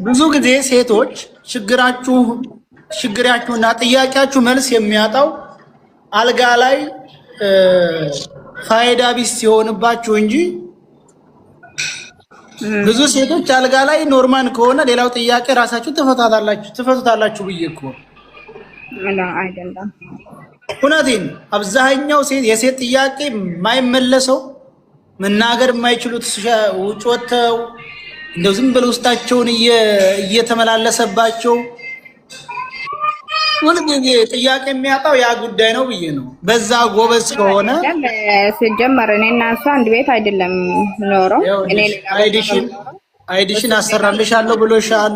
ብዙ ጊዜ ሴቶች ችግራችሁና ጥያቄያችሁ መልስ የሚያጣው አልጋ ላይ ፋይዳ ቢስ ሲሆንባችሁ እንጂ ብዙ ሴቶች አልጋ ላይ ኖርማል ከሆነ ሌላው ጥያቄ ራሳችሁ ትፈቱታላችሁ ብዬ እኮ አይደለም። እውነቴን አብዛኛው የሴት ጥያቄ የማይመለሰው መናገር የማይችሉት ውጭ ወጥተው እንደው ዝም ብለው ውስጣቸውን እየተመላለሰባቸው ሁልጊዜ ጥያቄ የሚያጣው ያ ጉዳይ ነው ብዬ ነው። በዛ ጎበዝ ከሆነ ሲጀመር እኔና እሱ አንድ ቤት አይደለም ኖሮ አይዲሽን አሰራልሻለሁ ብሎሻል።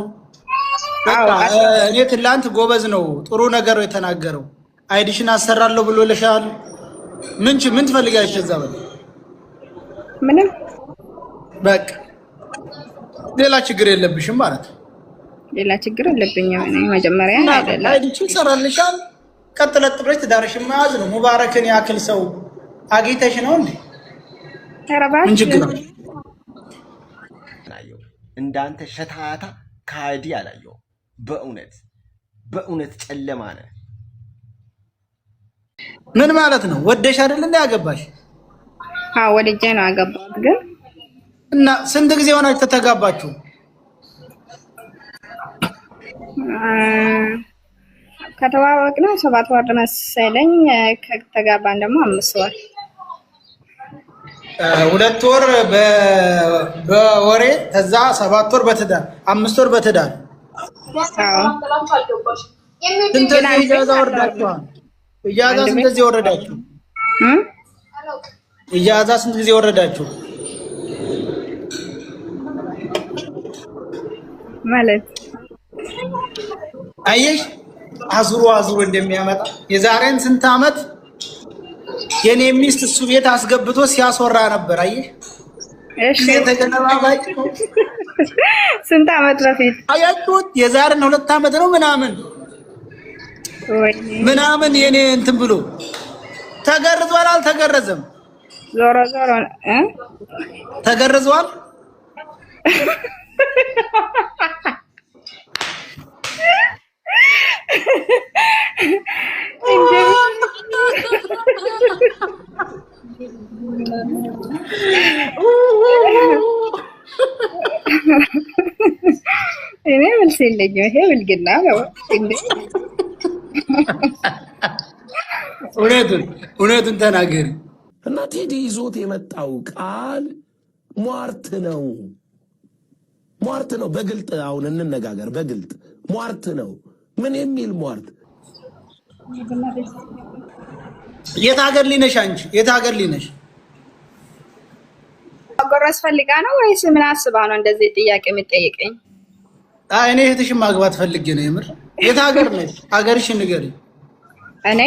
እኔ ትላንት ጎበዝ ነው ጥሩ ነገር የተናገረው። አይዲሽን አሰራለሁ ብሎልሻል። ምን ትፈልጋለሽ? እዛ ምንም በቃ ሌላ ችግር የለብሽም ማለት ነው። ሌላ ችግር የለብኝም። እኔ መጀመሪያ አይደለም አይዲሽን ሰራልሻል። ቀጥለጥ ብለሽ ትዳርሽን መያዝ ነው። ሙባረክን ያክል ሰው አግኝተሽ ነው እንዴ? ተረባሽ ምን ችግር ነው? እንዳንተ ሸታታ ካዲ አላየው። በእውነት ጨለማ ነህ። ምን ማለት ነው? ወደሽ አይደል እንዴ ያገባሽ? አዎ ወደጄ ነው ያገባሁት። ግን እና ስንት ጊዜ ሆናችሁ ተተጋባችሁ? ከተዋወቅን 7 ወር መሰለኝ። ከተጋባን ደግሞ 5 ወር 2 ወር በወሬ ከዛ 7 ወር በትዳር 5 ወር በትዳር። ስንት ጊዜ ኢጃዛ ወርዳችኋል? ኢጃዛ ስንት ጊዜ ወረዳችሁ? ኢጃዛ ስንት ጊዜ ወረዳችሁ? ማለት አየሽ አዙሮ እንደሚያመጣ የዛሬን ስንት ዓመት የኔ ሚስት እሱ ቤት አስገብቶ ሲያስወራ ነበር። አየሽ እሺ ተገናባባጭ ስንት ዓመት በፊት አያችሁት? የዛሬን 2 ዓመት ነው ምናምን የኔ እንትን ብሎ ተገርዟል። አልተገረዘም? ዞሮ ተገርዟል። እኔ መልስ የለኝም። ይሄ ብልግና ነው እንዴ? እውነቱን ተናገሪ። እና ቴዲ ይዞት የመጣው ቃል ሟርት ነው። በግልጥ አሁን እንነጋገር። በግልጥ ሟርት ነው። ምን የሚል ሟርት? የት ሀገር ሊነሽ አንቺ? የት ሀገር ሊነሽ? አጎራስ ፈልጋ ነው ወይስ ምን አስባ ነው እንደዚህ ጥያቄ የምትጠይቀኝ? እኔ እህትሽን ማግባት ፈልጌ ነው። የምር የት ሀገር ነሽ? ሀገርሽን ንገሪኝ። እኔ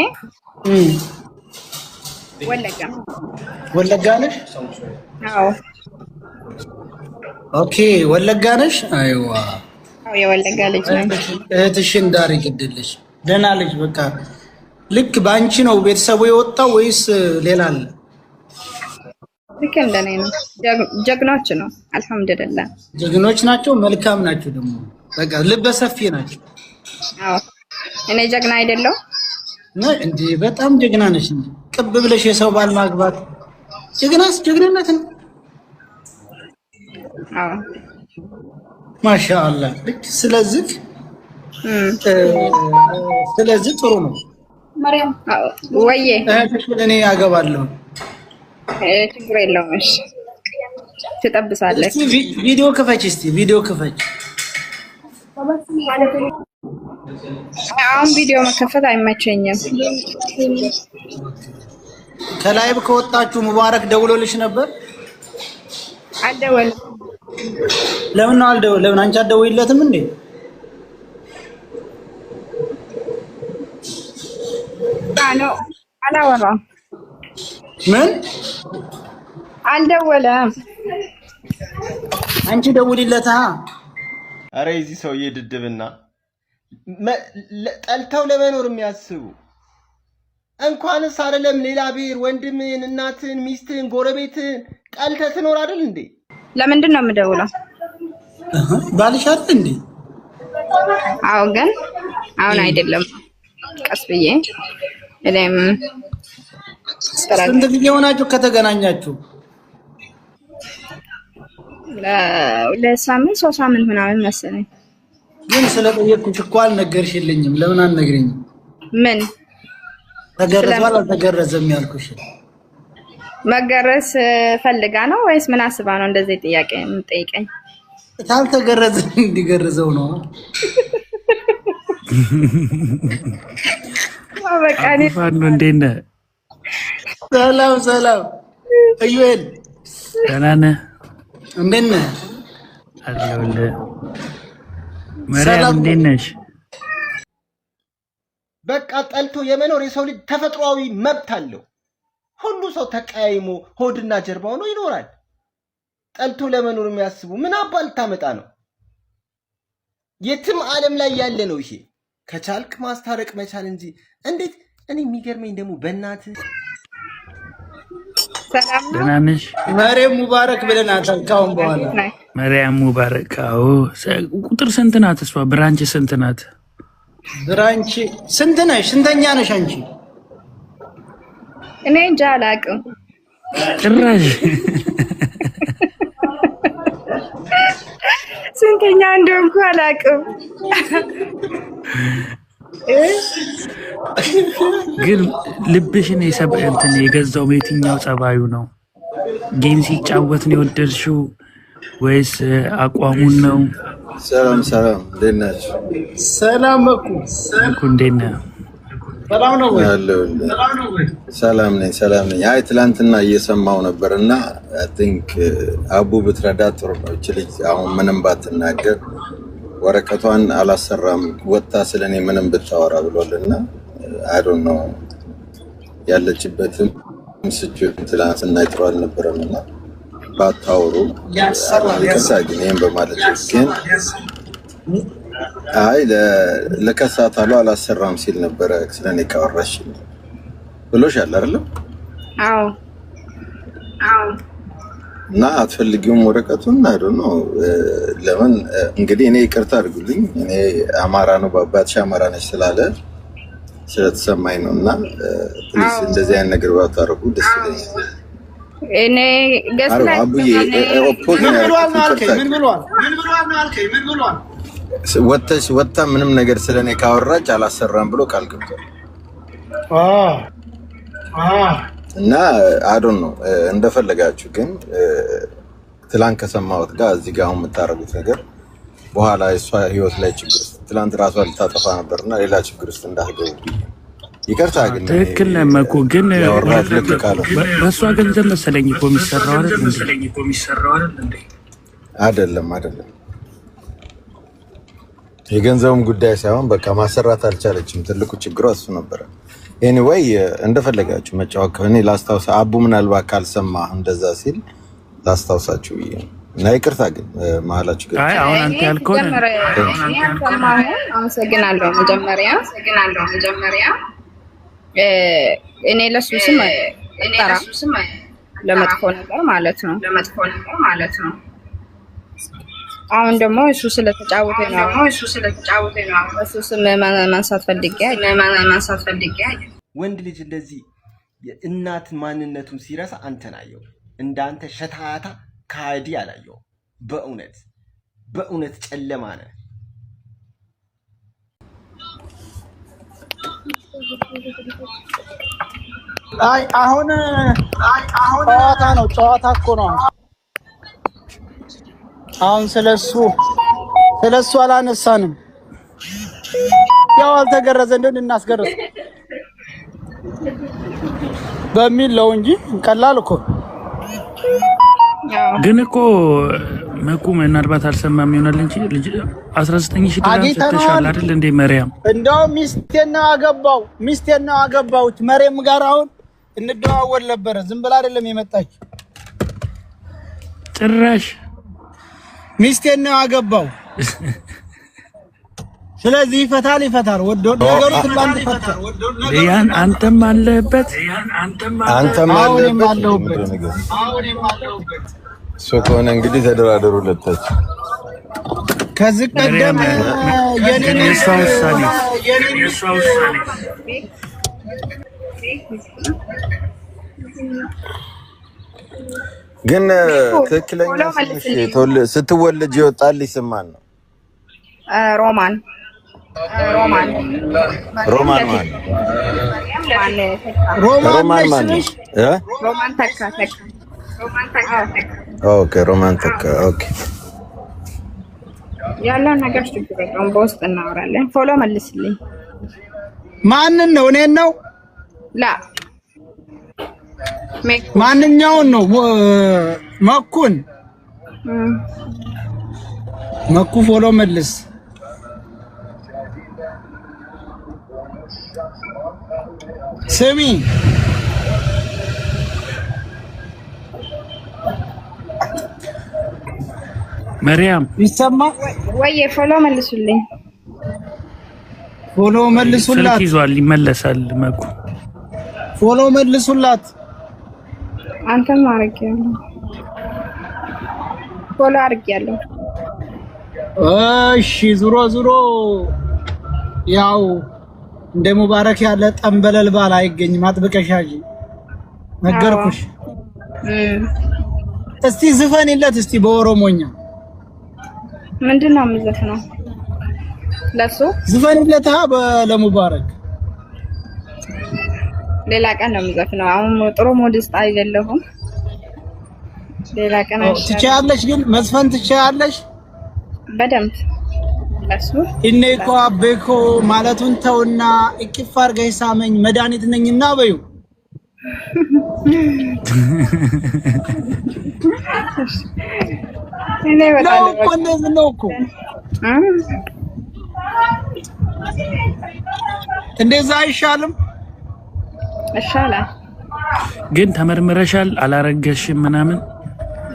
ወለጋ ነሽ? አዎ። ኦኬ ወለጋ ነሽ? አይዋ አዎ የወለጋ ልጅ ነኝ። እህትሽን ዳር ይግድልሽ። ደህና ልጅ በቃ ልክ ባንቺ ነው ቤተሰቡ የወጣው ወይስ ሌላ አለ? ልክ እንደኔ ነው። ጀግኖች ነው። አልሐምዱሊላህ ጀግኖች ናቸው። መልካም ናቸው ደግሞ በቃ ልበ ሰፊ ናቸው። አዎ እኔ ጀግና አይደለሁ እንዴ? በጣም ጀግና ነሽ እንዴ? ቅብ ብለሽ የሰው ባል ማግባት ጀግንነት ነው። አዎ ማሻአላህ። ልክ ስለዚህ ጥሩ ነው። ማርያም ወዬ እኔ ያገባለሁ። ችግር የለውም። እሺ ትጠብሳለች። ቪዲዮ ክፈች እስቲ ቪዲዮ ክፈች። አሁን ቪዲዮ መከፈት አይመቸኝም። ከላይብ ከወጣችሁ ሙባረክ ደውሎልሽ ነበር? አልደወለም። ለምን ነው አልደወለም? ለምን አንቺ አትደውይለትም እንዴ? ነው አላወራም። ምን አልደወለም? አንቺ ደውልለታ። አረ እዚህ ሰውዬ ድድብና ጠልተው ለመኖር የሚያስቡ እንኳንስ አይደለም ሌላ ብሔር ወንድምን፣ እናትን፣ ሚስትን፣ ጎረቤትን ጠልተህ ትኖር አይደል እንዴ? ለምንድን ነው የምደውለው? ባልሽ አይደል እንዴ? አዎ ግን አሁን አይደለም ቀስ ብዬ እኔም ስንት ጊዜ ሆናችሁ ከተገናኛችሁ? ለሳምንት 3 ሳምንት ምናምን መሰለኝ። ግን ስለጠየቅኩሽ እኮ አልነገርሽልኝም። ለምን አልነግሪኝም? ምን ተገረዘዋል አልተገረዘም ያልኩሽ? መገረዝ ፈልጋ ነው ወይስ ምን አስባ ነው እንደዚህ ጥያቄ የምትጠይቀኝ? ታልተገረዘ እንዲገርዘው ነው። በቃ እኔ ፋኖ እንዴት ነህ? ሰላም ሰላም። እዩኤል ደህና ነህ? እንዴት ነህ? አለሁልህ። መርያም እንዴት ነሽ? በቃ ጠልቶ የመኖር የሰው ልጅ ተፈጥሯዊ መብት አለው። ሁሉ ሰው ተቀያይሞ ሆድና ጀርባ ሆኖ ይኖራል። ጠልቶ ለመኖር የሚያስቡ ምን አባል ታመጣ ነው? የትም ዓለም ላይ ያለ ነው ይሄ። ከቻልክ ማስታረቅ መቻል እንጂ እንዴት። እኔ የሚገርመኝ ደግሞ በእናትህ ሰላም ነው። ደህና ነሽ? መርያም ሙባረክ ብለናታል ካሁን በኋላ። መርያም ሙባረክ። አዎ። ቁጥር ስንት ናት እሷ? ብራንች ስንት ናት? ብራንች ስንት ነሽ? ስንተኛ ነሽ አንቺ? እኔ እንጃ አላውቅም ጭራሽ ስንተኛ እንደሆንኩ አላውቅም። ግን ልብሽን እንትን የገዛው በየትኛው ጸባዩ ነው? ጌም ሲጫወት ነው የወደድሽው ወይስ አቋሙን ነው? ሰላም ሰላም፣ እንዴት ናችሁ? ሰላም በኩ እንዴት ነህ? ሰላም ነው ወይ? ሰላም ነኝ። አይ ትላንትና እየሰማው ነበር እና አይ ቲንክ አቡ ብትረዳ ጥሩ ነው። እቺ ልጅ አሁን ምንም ባትናገር ወረቀቷን አላሰራም ወጣ ስለኔ ምንም ብታወራ ብሎልና አይ ዶንት ኖ ያለችበትም ሲቹዌሽን ትላንትና ጥሩ አልነበረምና ባታወሩ ይከሳግኝ በማለት ግን አይ ለከሳት አላሰራም ሲል ነበር ስለኔ ካወራሽ ብሎሻል አይደል? አዎ እና አትፈልጊውም ወረቀቱን? አይ ዶንት ኖ ለምን እንግዲህ እኔ ይቅርታ አድርጉልኝ። እኔ አማራ ነው በአባትሽ አማራ ነሽ ስላለ ስለተሰማኝ ነውና ፕሊዝ እንደዚህ አይነት ነገር ባታረጉ ደስ ይለኛል። እኔ ገስና አቡዬ ኦፖዝ ምን ብሏል ነው አልከኝ? ምን ብሏል? ወጣ ምንም ነገር ስለኔ ካወራች አላሰራም ብሎ ቃል ገብቷል። እና አዶን ነው እንደፈለጋችሁ ግን ትላንት ከሰማሁት ጋር እዚህ ጋር አሁን የምታረጉት ነገር በኋላ እሷ ህይወት ላይ ችግር ውስጥ ትላንት ራሷ ልታጠፋ ነበርና ሌላ ችግር ውስጥ እንዳትገቡ ይቅርታ። ግን ትክክል ነህ መኩ። ግን በእሷ ገንዘብ መሰለኝ እኮ የሚሰራው አይደል እንዴ? አይደለም የገንዘቡም ጉዳይ ሳይሆን በቃ ማሰራት አልቻለችም። ትልቁ ችግሯ እሱ ነበረ። ኤኒዌይ እንደፈለጋችሁ መጫወት እኔ ላስታውሳ አቡ ምናልባት ካልሰማ እንደዛ ሲል ላስታውሳችሁ ብዬ ነው። እና ይቅርታ ግን መሀላችሁ ግን አይ አሁን አንተ ያልከው አመሰግናለሁ። መጀመሪያ እኔ ለሱ ስም ለመጥፎ ነገር ማለት ነው። አሁን ደግሞ እሱ ስለተጫወተ ነው እሱ ስም ማንሳት ፈልጌ ወንድ ልጅ እንደዚህ የእናት ማንነቱን ሲረሳ አንተን አየው። እንዳንተ ሸታታ ካዲ አላየው። በእውነት ጨለማ ነህ። አይ አሁን ጨዋታ እኮ ነው። አሁን ስለሱ አላነሳንም። ያው አልተገረዘ እንደን እናስገረዝ በሚል ነው እንጂ ቀላል እኮ ግን እኮ መኩ ምናልባት አልሰማም ይሆናል እንጂ 19000 ድርሃም ሰጥተሻል አይደል እንዴ መርያም? እንደው ሚስቴን ነው አገባሁት መርያም ጋር አሁን እንደዋወል ነበር። ዝም ብላ አይደለም የመጣች ጭራሽ ሚስቴን ነው አገባው። ስለዚህ ይፈታል ወዶ ነገሩ ትላንት ይፈታል። ያን አንተም አለበት እሱ ከሆነ እንግዲህ ተደራደሩ ሁለታችሁ። ከዚህ ቀደም የእሷ ውሳኔ ግን ትክክለኛ ስምሽ ስትወለጅ ይወጣልሽ ስም ማን ነው? ሮማን ሮማን ማን? ሮማን ተካ። ኦኬ ሮማን ተካ። ኦኬ ያለው ነገር ችግር የለውም፣ በውስጥ እናወራለን። ፎሎ መልስልኝ። ማንን ነው? እኔን ነው? ላ ማንኛውን ነው? መኩን መኩ ፎሎ መልስ። ስሚ መርያም ይሰማ ወይ? ፎሎ መልሱልኝ። ፎሎ መልሱላት። ስልክ ይዟል፣ ይመለሳል። መኩ ፎሎ መልሱላት። አንተም አድርጌያለሁ፣ ፎሎ አድርጌያለሁ። እሺ ዙሮ ያው እንደ ሙባረክ ያለ ጠንበለል ባል አይገኝም። አጥብቀሻጂ ነገርኩሽ። እስቲ ዝፈንለት እስቲ በኦሮሞኛ። ምንድነው የምዘፍነው? ለሱ ዝፈንለት ለሙባረክ። ሌላ ቀን ነው የምዘፍነው። አሁን ጥሩ ሙድ ውስጥ አይደለሁም። ሌላ ቀን ትችያለሽ፣ ግን መዝፈን ትችያለሽ በደምብ። ለሱ እኔኮ አቤኮ ማለቱን ተውና እቅፍ አድርገሽ ሳመኝ መድኃኒት ነኝና በዩ። እኔ በጣም እኮ እንደዚህ ነው እኮ። እንደዛ አይሻልም? ይሻላል። ግን ተመርምረሻል? አላረገሽም ምናምን?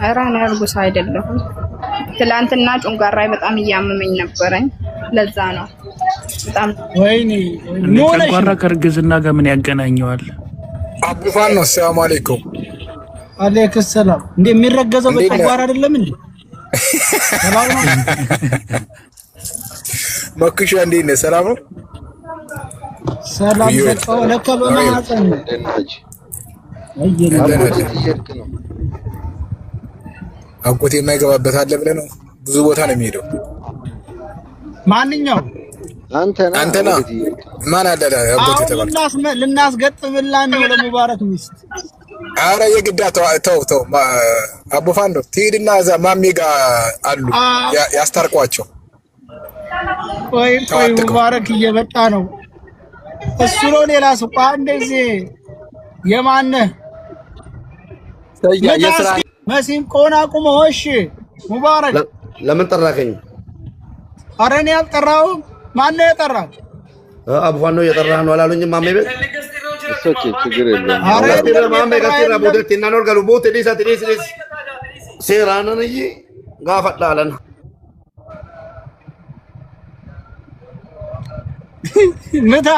ኧረ እኔ እርጉዝ አይደለሁም። ትላንትና ጨንጓራዬ በጣም እያመመኝ ነበረኝ። ለዛ ነው በጣም። ወይኔ ጨንጓራ ከእርግዝና ጋር ምን ያገናኘዋል? አቡፋን ነው። ሰላም አለይኩም። አለይኩም ሰላም። እንዴ የሚረገዘው በጨንጓራ አይደለም እንዴ? ሰላም ነው። መክሻ እንዴት ነህ? ሰላም ነው። ሰላም ተቀው ለከ በማህፀን አጎቴ የማይገባበት አለ ብለህ ነው? ብዙ ቦታ ነው የሚሄደው። ማንኛው አንተና ማን አለ? አጎቴ ተባለ። ልናስገጥምላን ነው ለሙባረክ ሚስት። አረ የግዳ ተው አቡፋን ነው። ትሄድና እዛ ማሜ ጋር አሉ ያስታርቋቸው። ቆይ ሙባረክ እየመጣ ነው። እሱ ነው ሌላ ሰው። እንደዚህ የማነህ የስራ መሲም ቆና ቁሞ። እሺ ሙባረክ ለምን ጠራከኝ? ኧረ እኔ አልጠራሁም። ማነው የጠራህ? አቡፋን ነው የጠራህ ነው አላሉኝም? ማሜ ቤት እሶች ችግር የለም። አረ ማሜ ጋር ሲራ ቦደት እና ነው ጋር ቦት ዲሳ ዲስ ሴራነን ጋፈዳለን ምታ